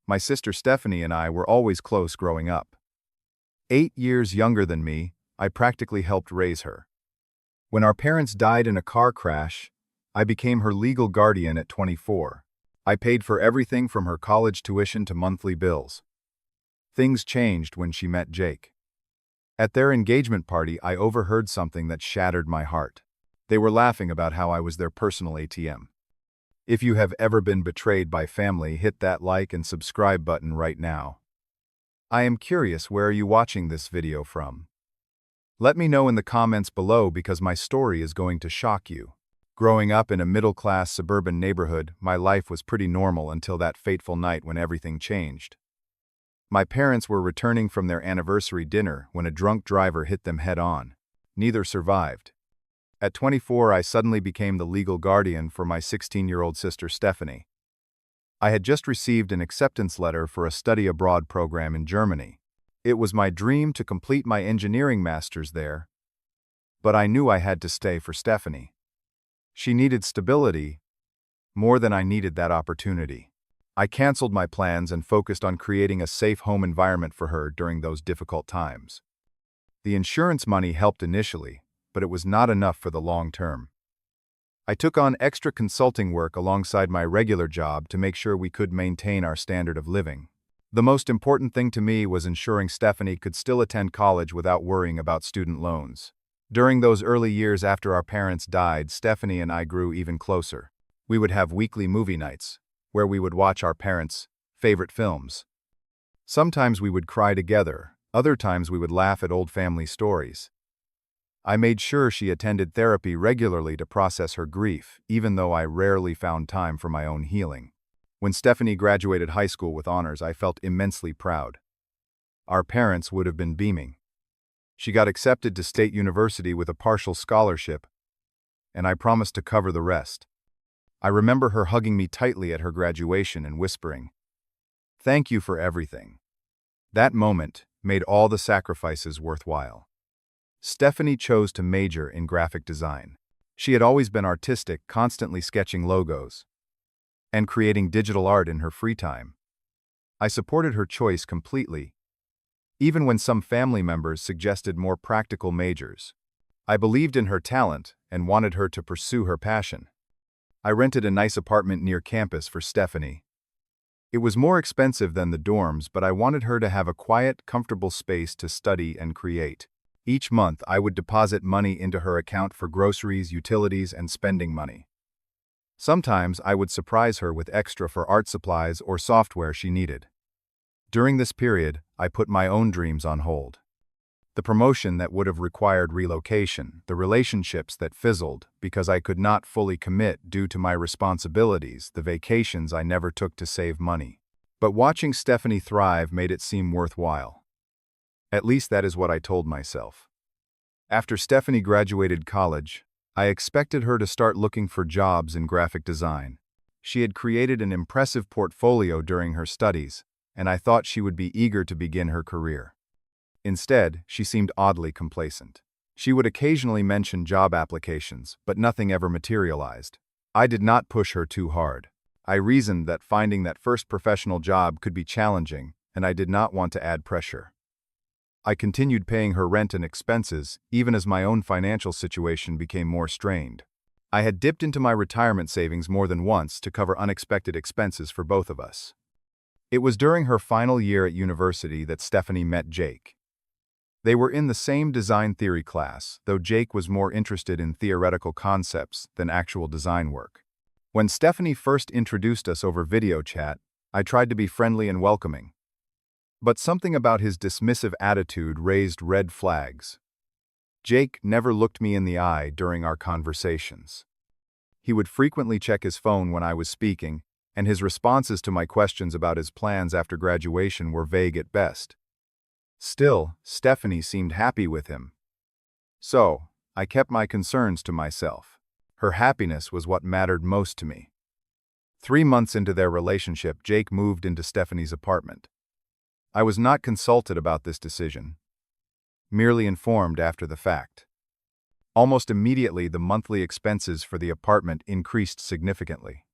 My sister Stephanie and I were always close growing up. 8 years younger than me, I practically helped raise her. When our parents died in a car crash, I became her legal guardian at 24. I paid for everything from her college tuition to monthly bills. Things changed when she met Jake. At their engagement party, I overheard something that shattered my heart. They were laughing about how I was their personal ATM. If you have ever been betrayed by family, hit that like and subscribe button right now. I am curious, where are you watching this video from? Let me know in the comments below because my story is going to shock you. Growing up in a middle-class suburban neighborhood, my life was pretty normal until that fateful night when everything changed. My parents were returning from their anniversary dinner when a drunk driver hit them head-on. Neither survived. At 24, I suddenly became the legal guardian for my 16-year-old sister Stephanie. I had just received an acceptance letter for a study abroad program in Germany. It was my dream to complete my engineering master's there, but I knew I had to stay for Stephanie. She needed stability more than I needed that opportunity. I canceled my plans and focused on creating a safe home environment for her during those difficult times. The insurance money helped initially, but it was not enough for the long term. I took on extra consulting work alongside my regular job to make sure we could maintain our standard of living. The most important thing to me was ensuring Stephanie could still attend college without worrying about student loans. During those early years after our parents died, Stephanie and I grew even closer. We would have weekly movie nights, where we would watch our parents' favorite films. Sometimes we would cry together, other times we would laugh at old family stories. I made sure she attended therapy regularly to process her grief, even though I rarely found time for my own healing. When Stephanie graduated high school with honors, I felt immensely proud. Our parents would have been beaming. She got accepted to State University with a partial scholarship, and I promised to cover the rest. I remember her hugging me tightly at her graduation and whispering, "Thank you for everything." That moment made all the sacrifices worthwhile. Stephanie chose to major in graphic design. She had always been artistic, constantly sketching logos and creating digital art in her free time. I supported her choice completely, even when some family members suggested more practical majors. I believed in her talent and wanted her to pursue her passion. I rented a nice apartment near campus for Stephanie. It was more expensive than the dorms, but I wanted her to have a quiet, comfortable space to study and create. Each month, I would deposit money into her account for groceries, utilities, and spending money. Sometimes I would surprise her with extra for art supplies or software she needed. During this period, I put my own dreams on hold. The promotion that would have required relocation, the relationships that fizzled because I could not fully commit due to my responsibilities, the vacations I never took to save money. But watching Stephanie thrive made it seem worthwhile. At least that is what I told myself. After Stephanie graduated college, I expected her to start looking for jobs in graphic design. She had created an impressive portfolio during her studies, and I thought she would be eager to begin her career. Instead, she seemed oddly complacent. She would occasionally mention job applications, but nothing ever materialized. I did not push her too hard. I reasoned that finding that first professional job could be challenging, and I did not want to add pressure. I continued paying her rent and expenses, even as my own financial situation became more strained. I had dipped into my retirement savings more than once to cover unexpected expenses for both of us. It was during her final year at university that Stephanie met Jake. They were in the same design theory class, though Jake was more interested in theoretical concepts than actual design work. When Stephanie first introduced us over video chat, I tried to be friendly and welcoming. But something about his dismissive attitude raised red flags. Jake never looked me in the eye during our conversations. He would frequently check his phone when I was speaking, and his responses to my questions about his plans after graduation were vague at best. Still, Stephanie seemed happy with him. So, I kept my concerns to myself. Her happiness was what mattered most to me. 3 months into their relationship, Jake moved into Stephanie's apartment. I was not consulted about this decision, merely informed after the fact. Almost immediately, the monthly expenses for the apartment increased significantly.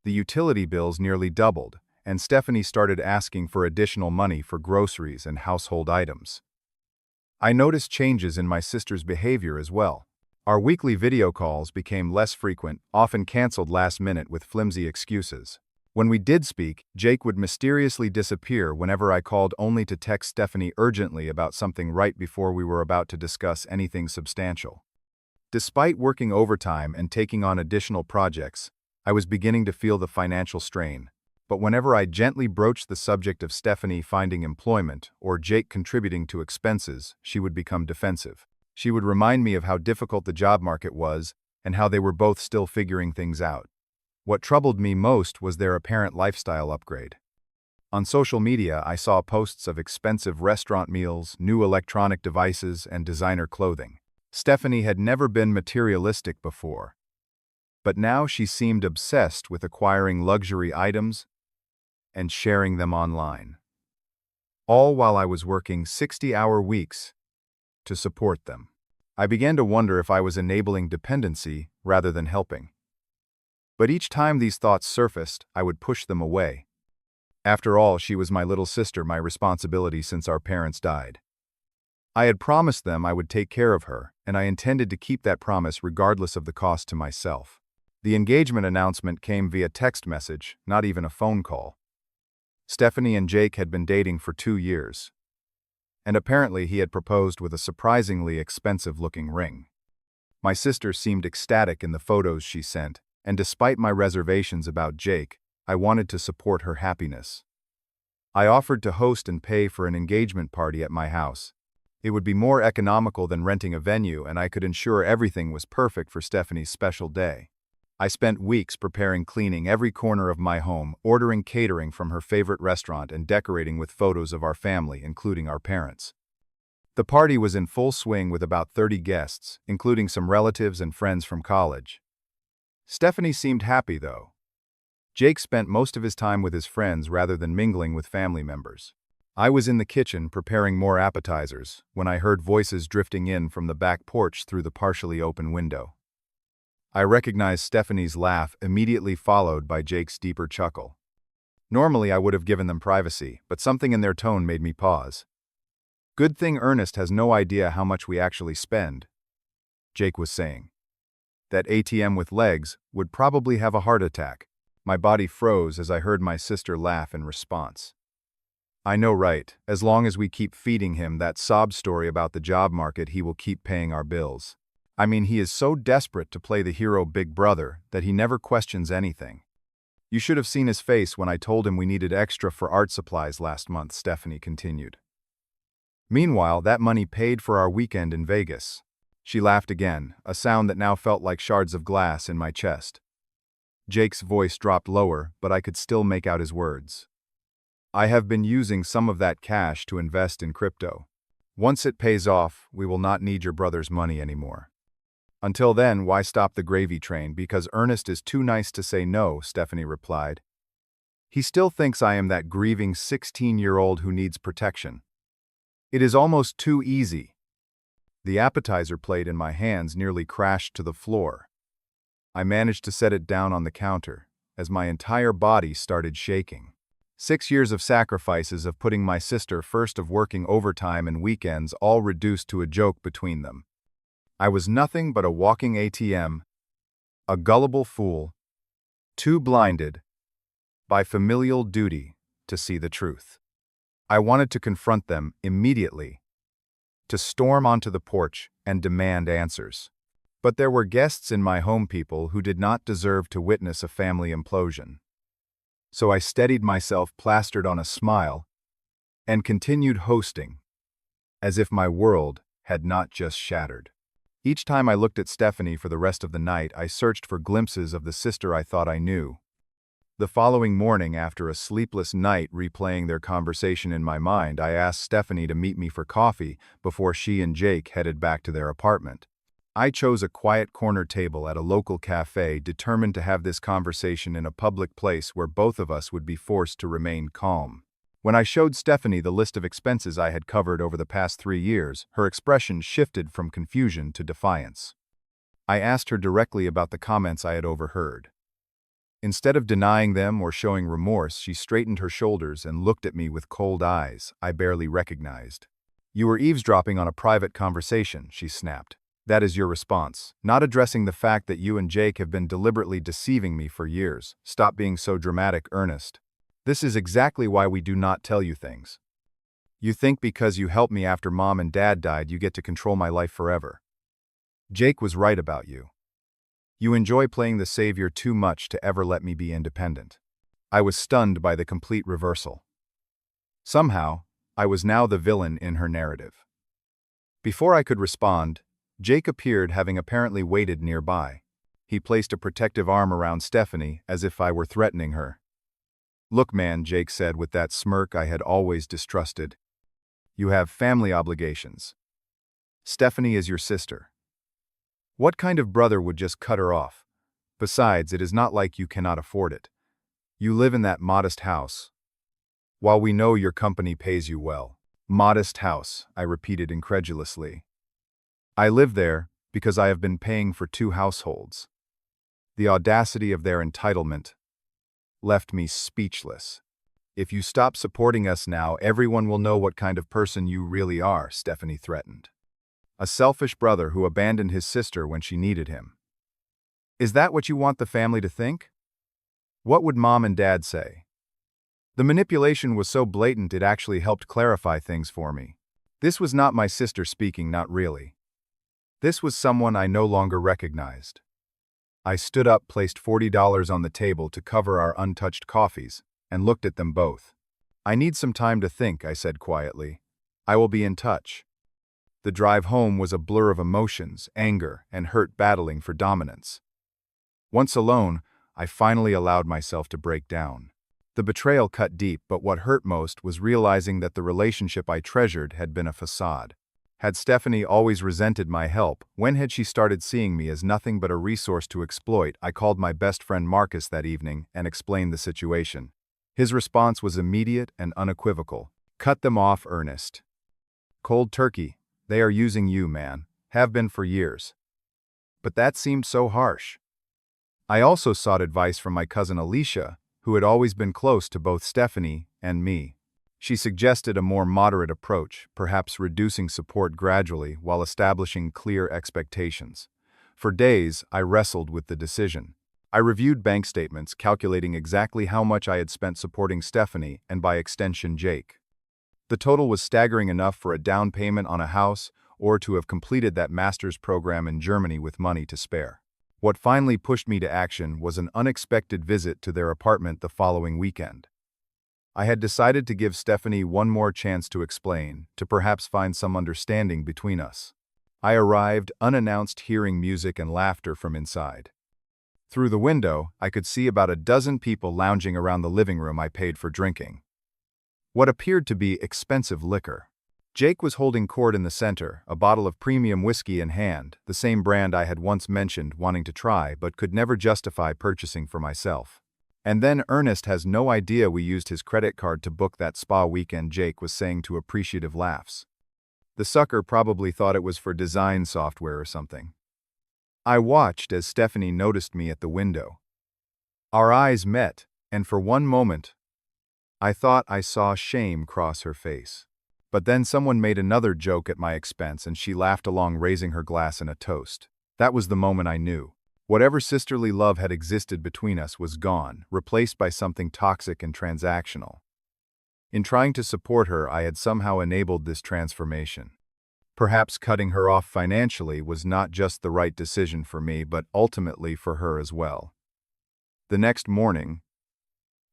The utility bills nearly doubled, and Stephanie started asking for additional money for groceries and household items. I noticed changes in my sister's behavior as well. Our weekly video calls became less frequent, often canceled last minute with flimsy excuses. When we did speak, Jake would mysteriously disappear whenever I called, only to text Stephanie urgently about something right before we were about to discuss anything substantial. Despite working overtime and taking on additional projects, I was beginning to feel the financial strain. But whenever I gently broached the subject of Stephanie finding employment or Jake contributing to expenses, she would become defensive. She would remind me of how difficult the job market was and how they were both still figuring things out. What troubled me most was their apparent lifestyle upgrade. On social media, I saw posts of expensive restaurant meals, new electronic devices, and designer clothing. Stephanie had never been materialistic before, but now she seemed obsessed with acquiring luxury items and sharing them online. All while I was working 60-hour weeks to support them. I began to wonder if I was enabling dependency rather than helping. But each time these thoughts surfaced, I would push them away. After all, she was my little sister, my responsibility since our parents died. I had promised them I would take care of her, and I intended to keep that promise regardless of the cost to myself. The engagement announcement came via text message, not even a phone call. Stephanie and Jake had been dating for 2 years, and apparently he had proposed with a surprisingly expensive-looking ring. My sister seemed ecstatic in the photos she sent, and despite my reservations about Jake, I wanted to support her happiness. I offered to host and pay for an engagement party at my house. It would be more economical than renting a venue, and I could ensure everything was perfect for Stephanie's special day. I spent weeks preparing, cleaning every corner of my home, ordering catering from her favorite restaurant, and decorating with photos of our family, including our parents. The party was in full swing with about 30 guests, including some relatives and friends from college. Stephanie seemed happy, though. Jake spent most of his time with his friends rather than mingling with family members. I was in the kitchen preparing more appetizers when I heard voices drifting in from the back porch through the partially open window. I recognized Stephanie's laugh, immediately followed by Jake's deeper chuckle. Normally I would have given them privacy, but something in their tone made me pause. "Good thing Ernest has no idea how much we actually spend," Jake was saying. "That ATM with legs would probably have a heart attack." My body froze as I heard my sister laugh in response. "I know, right? As long as we keep feeding him that sob story about the job market, he will keep paying our bills. I mean, he is so desperate to play the hero big brother that he never questions anything. You should have seen his face when I told him we needed extra for art supplies last month," Stephanie continued. "Meanwhile, that money paid for our weekend in Vegas." She laughed again, a sound that now felt like shards of glass in my chest. Jake's voice dropped lower, but I could still make out his words. "I have been using some of that cash to invest in crypto. Once it pays off, we will not need your brother's money anymore. Until then, why stop the gravy train? Because Ernest is too nice to say no," Stephanie replied. "He still thinks I am that grieving 16-year-old who needs protection. It is almost too easy." The appetizer plate in my hands nearly crashed to the floor. I managed to set it down on the counter, as my entire body started shaking. 6 years of sacrifices, of putting my sister first, of working overtime and weekends, all reduced to a joke between them. I was nothing but a walking ATM, a gullible fool, too blinded by familial duty to see the truth. I wanted to confront them immediately, to storm onto the porch and demand answers. But there were guests in my home, people who did not deserve to witness a family implosion. So I steadied myself, plastered on a smile, and continued hosting, as if my world had not just shattered. Each time I looked at Stephanie for the rest of the night, I searched for glimpses of the sister I thought I knew. The following morning, after a sleepless night replaying their conversation in my mind, I asked Stephanie to meet me for coffee before she and Jake headed back to their apartment. I chose a quiet corner table at a local cafe, determined to have this conversation in a public place where both of us would be forced to remain calm. When I showed Stephanie the list of expenses I had covered over the past 3 years, her expression shifted from confusion to defiance. I asked her directly about the comments I had overheard. Instead of denying them or showing remorse, she straightened her shoulders and looked at me with cold eyes I barely recognized. "You were eavesdropping on a private conversation," she snapped. "That is your response, not addressing the fact that you and Jake have been deliberately deceiving me for years. Stop being so dramatic, Ernest. This is exactly why we do not tell you things. You think because you helped me after Mom and Dad died, you get to control my life forever. Jake was right about you. You enjoy playing the savior too much to ever let me be independent." I was stunned by the complete reversal. Somehow, I was now the villain in her narrative. Before I could respond, Jake appeared, having apparently waited nearby. He placed a protective arm around Stephanie as if I were threatening her. "Look, man," Jake said with that smirk I had always distrusted. "You have family obligations. Stephanie is your sister. What kind of brother would just cut her off? Besides, it is not like you cannot afford it. You live in that modest house. While we know your company pays you well." "Modest house," I repeated incredulously. "I live there because I have been paying for 2 households." The audacity of their entitlement left me speechless. "If you stop supporting us now, everyone will know what kind of person you really are," Stephanie threatened. "A selfish brother who abandoned his sister when she needed him. Is that what you want the family to think? What would Mom and Dad say?" The manipulation was so blatant it actually helped clarify things for me. This was not my sister speaking, not really. This was someone I no longer recognized. I stood up, placed $40 on the table to cover our untouched coffees, and looked at them both. "I need some time to think," I said quietly. "I will be in touch." The drive home was a blur of emotions, anger, and hurt battling for dominance. Once alone, I finally allowed myself to break down. The betrayal cut deep, but what hurt most was realizing that the relationship I treasured had been a facade. Had Stephanie always resented my help? When had she started seeing me as nothing but a resource to exploit? I called my best friend Marcus that evening and explained the situation. His response was immediate and unequivocal. "Cut them off, Ernest. Cold turkey. They are using you, man. Have been for years." But that seemed so harsh. I also sought advice from my cousin Alicia, who had always been close to both Stephanie and me. She suggested a more moderate approach, perhaps reducing support gradually while establishing clear expectations. For days, I wrestled with the decision. I reviewed bank statements, calculating exactly how much I had spent supporting Stephanie and by extension Jake. The total was staggering enough for a down payment on a house or to have completed that master's program in Germany with money to spare. What finally pushed me to action was an unexpected visit to their apartment the following weekend. I had decided to give Stephanie one more chance to explain, to perhaps find some understanding between us. I arrived unannounced, hearing music and laughter from inside. Through the window, I could see about a dozen people lounging around the living room I paid for drinking what appeared to be expensive liquor. Jake was holding court in the center, a bottle of premium whiskey in hand, the same brand I had once mentioned wanting to try but could never justify purchasing for myself. "And then Ernest has no idea we used his credit card to book that spa weekend," Jake was saying to appreciative laughs. "The sucker probably thought it was for design software or something." I watched as Stephanie noticed me at the window. Our eyes met, and for one moment, I thought I saw shame cross her face. But then someone made another joke at my expense and she laughed along, raising her glass in a toast. That was the moment I knew. Whatever sisterly love had existed between us was gone, replaced by something toxic and transactional. In trying to support her, I had somehow enabled this transformation. Perhaps cutting her off financially was not just the right decision for me, but ultimately for her as well. The next morning,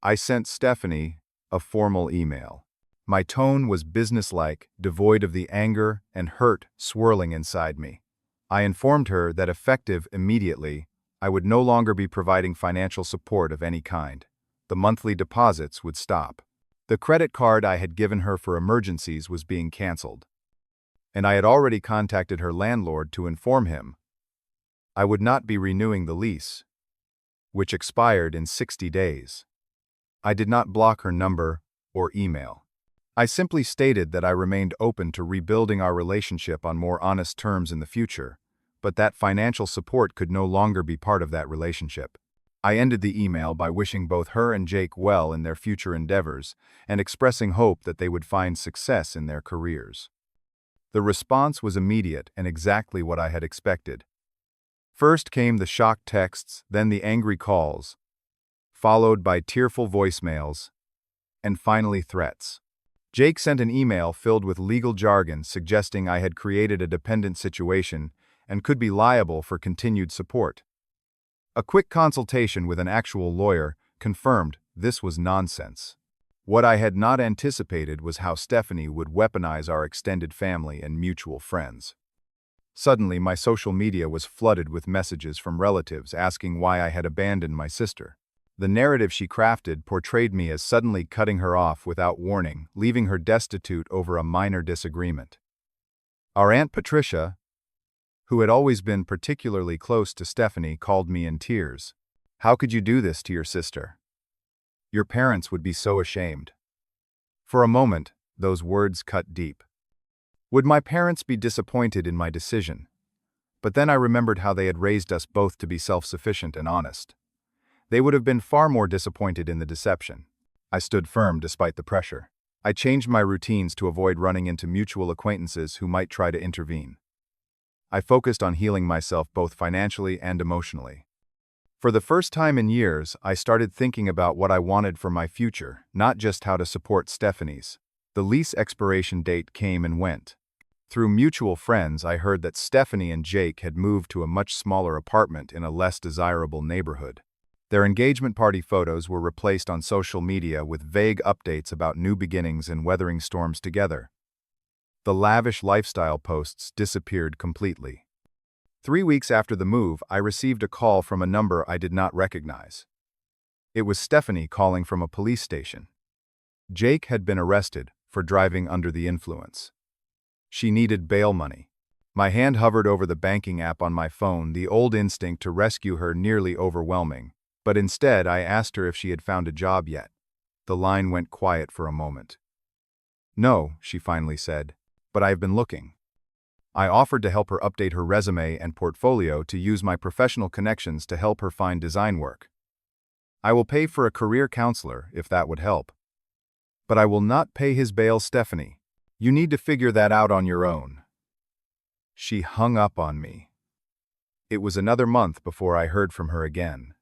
I sent Stephanie a formal email. My tone was businesslike, devoid of the anger and hurt swirling inside me. I informed her that effective immediately, I would no longer be providing financial support of any kind. The monthly deposits would stop. The credit card I had given her for emergencies was being canceled. And I had already contacted her landlord to inform him I would not be renewing the lease, which expired in 60 days. I did not block her number or email. I simply stated that I remained open to rebuilding our relationship on more honest terms in the future, but that financial support could no longer be part of that relationship. I ended the email by wishing both her and Jake well in their future endeavors and expressing hope that they would find success in their careers. The response was immediate and exactly what I had expected. First came the shocked texts, then the angry calls, followed by tearful voicemails, and finally threats. Jake sent an email filled with legal jargon suggesting I had created a dependent situation and could be liable for continued support. A quick consultation with an actual lawyer confirmed this was nonsense. What I had not anticipated was how Stephanie would weaponize our extended family and mutual friends. Suddenly, my social media was flooded with messages from relatives asking why I had abandoned my sister. The narrative she crafted portrayed me as suddenly cutting her off without warning, leaving her destitute over a minor disagreement. Our Aunt Patricia, who had always been particularly close to Stephanie, called me in tears. "How could you do this to your sister? Your parents would be so ashamed." For a moment, those words cut deep. Would my parents be disappointed in my decision? But then I remembered how they had raised us both to be self-sufficient and honest. They would have been far more disappointed in the deception. I stood firm despite the pressure. I changed my routines to avoid running into mutual acquaintances who might try to intervene. I focused on healing myself both financially and emotionally. For the first time in years, I started thinking about what I wanted for my future, not just how to support Stephanie's. The lease expiration date came and went. Through mutual friends, I heard that Stephanie and Jake had moved to a much smaller apartment in a less desirable neighborhood. Their engagement party photos were replaced on social media with vague updates about new beginnings and weathering storms together. The lavish lifestyle posts disappeared completely. 3 weeks after the move, I received a call from a number I did not recognize. It was Stephanie calling from a police station. Jake had been arrested for driving under the influence. She needed bail money. My hand hovered over the banking app on my phone, the old instinct to rescue her nearly overwhelming. But instead, I asked her if she had found a job yet. The line went quiet for a moment. "No," she finally said, "but I've been looking." I offered to help her update her resume and portfolio to use my professional connections to help her find design work. "I will pay for a career counselor if that would help. But I will not pay his bail, Stephanie. You need to figure that out on your own." She hung up on me. It was another month before I heard from her again.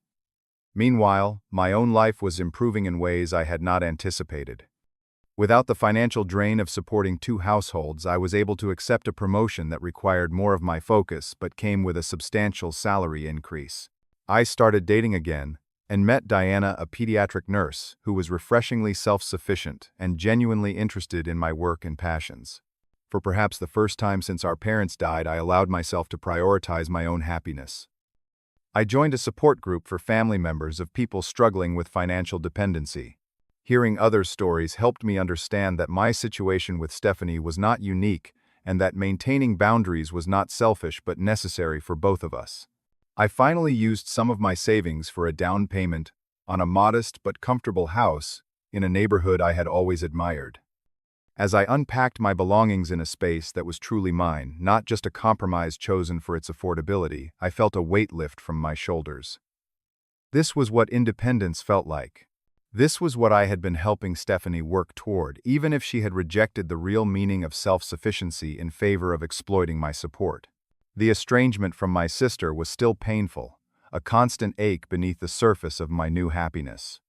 Meanwhile, my own life was improving in ways I had not anticipated. Without the financial drain of supporting 2 households, I was able to accept a promotion that required more of my focus but came with a substantial salary increase. I started dating again and met Diana, a pediatric nurse who was refreshingly self-sufficient and genuinely interested in my work and passions. For perhaps the first time since our parents died, I allowed myself to prioritize my own happiness. I joined a support group for family members of people struggling with financial dependency. Hearing others' stories helped me understand that my situation with Stephanie was not unique and that maintaining boundaries was not selfish but necessary for both of us. I finally used some of my savings for a down payment on a modest but comfortable house in a neighborhood I had always admired. As I unpacked my belongings in a space that was truly mine, not just a compromise chosen for its affordability, I felt a weight lift from my shoulders. This was what independence felt like. This was what I had been helping Stephanie work toward, even if she had rejected the real meaning of self-sufficiency in favor of exploiting my support. The estrangement from my sister was still painful, a constant ache beneath the surface of my new happiness.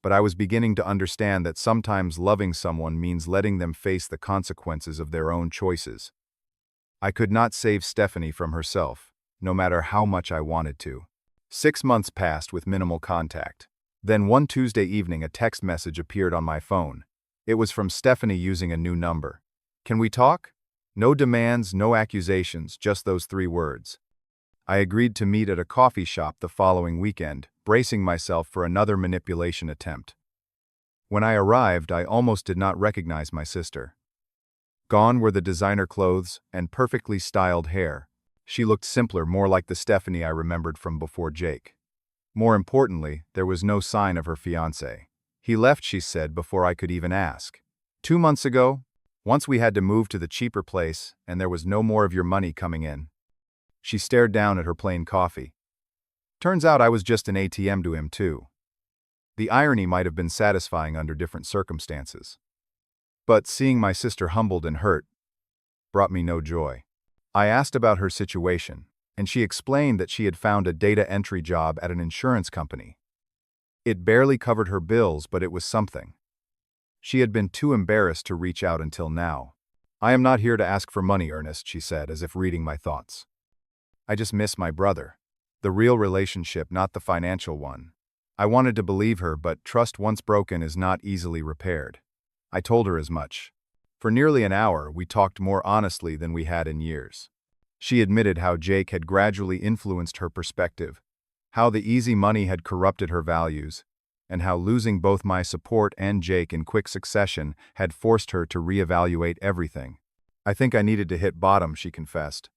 But I was beginning to understand that sometimes loving someone means letting them face the consequences of their own choices. I could not save Stephanie from herself, no matter how much I wanted to. 6 months passed with minimal contact. Then one Tuesday evening, a text message appeared on my phone. It was from Stephanie using a new number. "Can we talk?" No demands, no accusations, just those 3 words. I agreed to meet at a coffee shop the following weekend, bracing myself for another manipulation attempt. When I arrived, I almost did not recognize my sister. Gone were the designer clothes and perfectly styled hair. She looked simpler, more like the Stephanie I remembered from before Jake. More importantly, there was no sign of her fiancé. "He left," she said, before I could even ask. 2 months ago, once we had to move to the cheaper place, and there was no more of your money coming in." She stared down at her plain coffee. Turns out I was just an ATM to him too. The irony might have been satisfying under different circumstances. But seeing my sister humbled and hurt brought me no joy. I asked about her situation, and she explained that she had found a data entry job at an insurance company. It barely covered her bills, but it was something. She had been too embarrassed to reach out until now. "I am not here to ask for money, Ernest," she said, as if reading my thoughts. "I just miss my brother. The real relationship, not the financial one." I wanted to believe her, but trust once broken is not easily repaired. I told her as much. For nearly an hour, we talked more honestly than we had in years. She admitted how Jake had gradually influenced her perspective, how the easy money had corrupted her values, and how losing both my support and Jake in quick succession had forced her to reevaluate everything. "I think I needed to hit bottom," she confessed.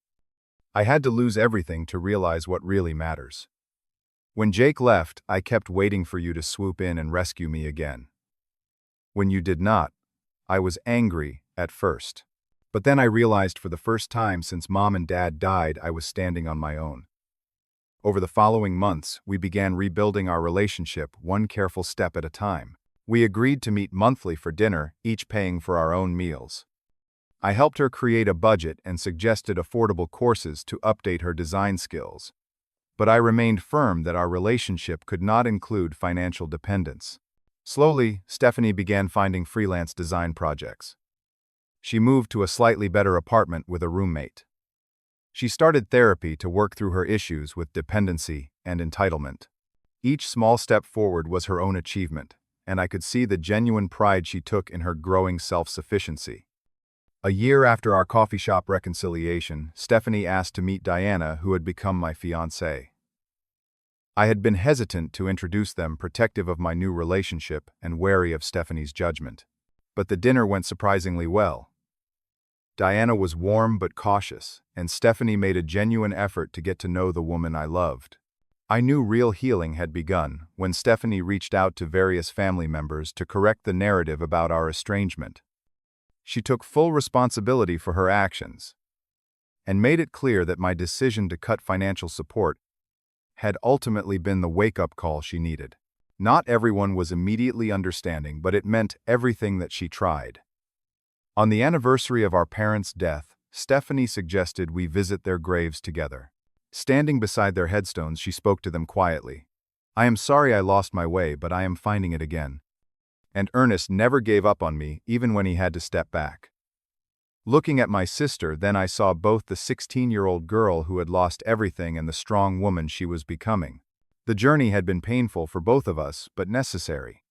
"I had to lose everything to realize what really matters. When Jake left, I kept waiting for you to swoop in and rescue me again. When you did not, I was angry at first. But then I realized for the first time since Mom and Dad died, I was standing on my own. Over the following months, we began rebuilding our relationship one careful step at a time. We agreed to meet monthly for dinner, each paying for our own meals. I helped her create a budget and suggested affordable courses to update her design skills. But I remained firm that our relationship could not include financial dependence. Slowly, Stephanie began finding freelance design projects. She moved to a slightly better apartment with a roommate. She started therapy to work through her issues with dependency and entitlement. Each small step forward was her own achievement, and I could see the genuine pride she took in her growing self-sufficiency. A year after our coffee shop reconciliation, Stephanie asked to meet Diana, who had become my fiancé. I had been hesitant to introduce them, protective of my new relationship and wary of Stephanie's judgment. But the dinner went surprisingly well. Diana was warm but cautious, and Stephanie made a genuine effort to get to know the woman I loved. I knew real healing had begun when Stephanie reached out to various family members to correct the narrative about our estrangement. She took full responsibility for her actions and made it clear that my decision to cut financial support had ultimately been the wake-up call she needed. Not everyone was immediately understanding, but it meant everything that she tried. On the anniversary of our parents' death, Stephanie suggested we visit their graves together. Standing beside their headstones, she spoke to them quietly. "I am sorry I lost my way, but I am finding it again." And Ernest never gave up on me, even when he had to step back. Looking at my sister, then I saw both the 16-year-old girl who had lost everything and the strong woman she was becoming. The journey had been painful for both of us, but necessary.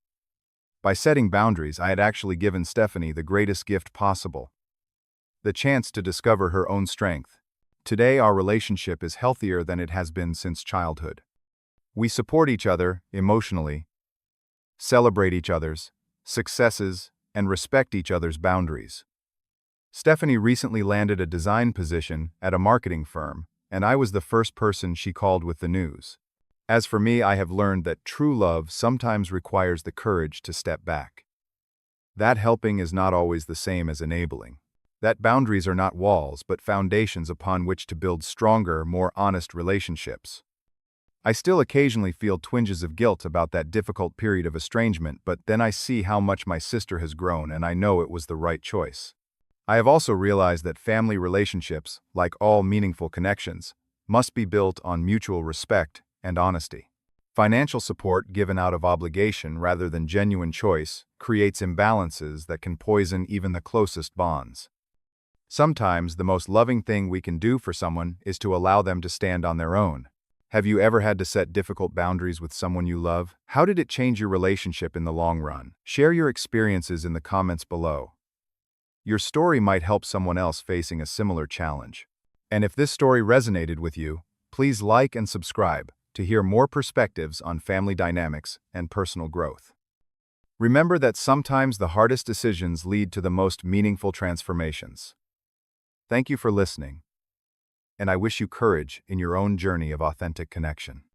By setting boundaries, I had actually given Stephanie the greatest gift possible: the chance to discover her own strength. Today, our relationship is healthier than it has been since childhood. We support each other emotionally, celebrate each other's successes, and respect each other's boundaries. Stephanie recently landed a design position at a marketing firm, and I was the first person she called with the news. As for me, I have learned that true love sometimes requires the courage to step back. That helping is not always the same as enabling. That boundaries are not walls, but foundations upon which to build stronger, more honest relationships. I still occasionally feel twinges of guilt about that difficult period of estrangement, but then I see how much my sister has grown, and I know it was the right choice. I have also realized that family relationships, like all meaningful connections, must be built on mutual respect and honesty. Financial support given out of obligation rather than genuine choice creates imbalances that can poison even the closest bonds. Sometimes the most loving thing we can do for someone is to allow them to stand on their own. Have you ever had to set difficult boundaries with someone you love? How did it change your relationship in the long run? Share your experiences in the comments below. Your story might help someone else facing a similar challenge. And if this story resonated with you, please like and subscribe to hear more perspectives on family dynamics and personal growth. Remember that sometimes the hardest decisions lead to the most meaningful transformations. Thank you for listening, and I wish you courage in your own journey of authentic connection.